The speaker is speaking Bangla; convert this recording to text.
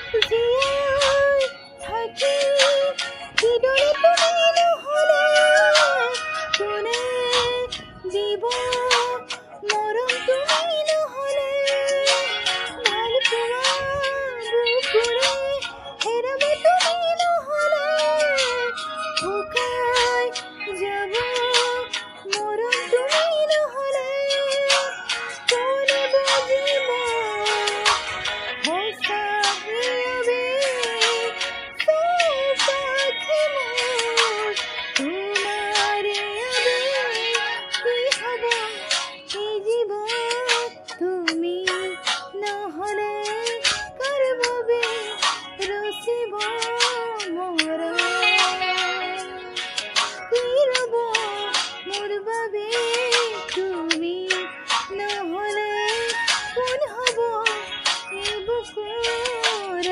জিয়াই থাকি হৃদয়ে তুমি নহলে কোনে দিব মরম তুমি নহলে ভাল পোৱা বুকুৰে হেৰাব তুমি নহলে শুকাই যাব মরম তুমি নহলে কোনে বুজিব হসাবে সৌপাখি মোর তোমারে আবে কি হব এই জীবন তুমি নহলে কার বাবে রসিব মোরা কি রব মোর বাবে তুমি নহলে কোন হব এই বুকুর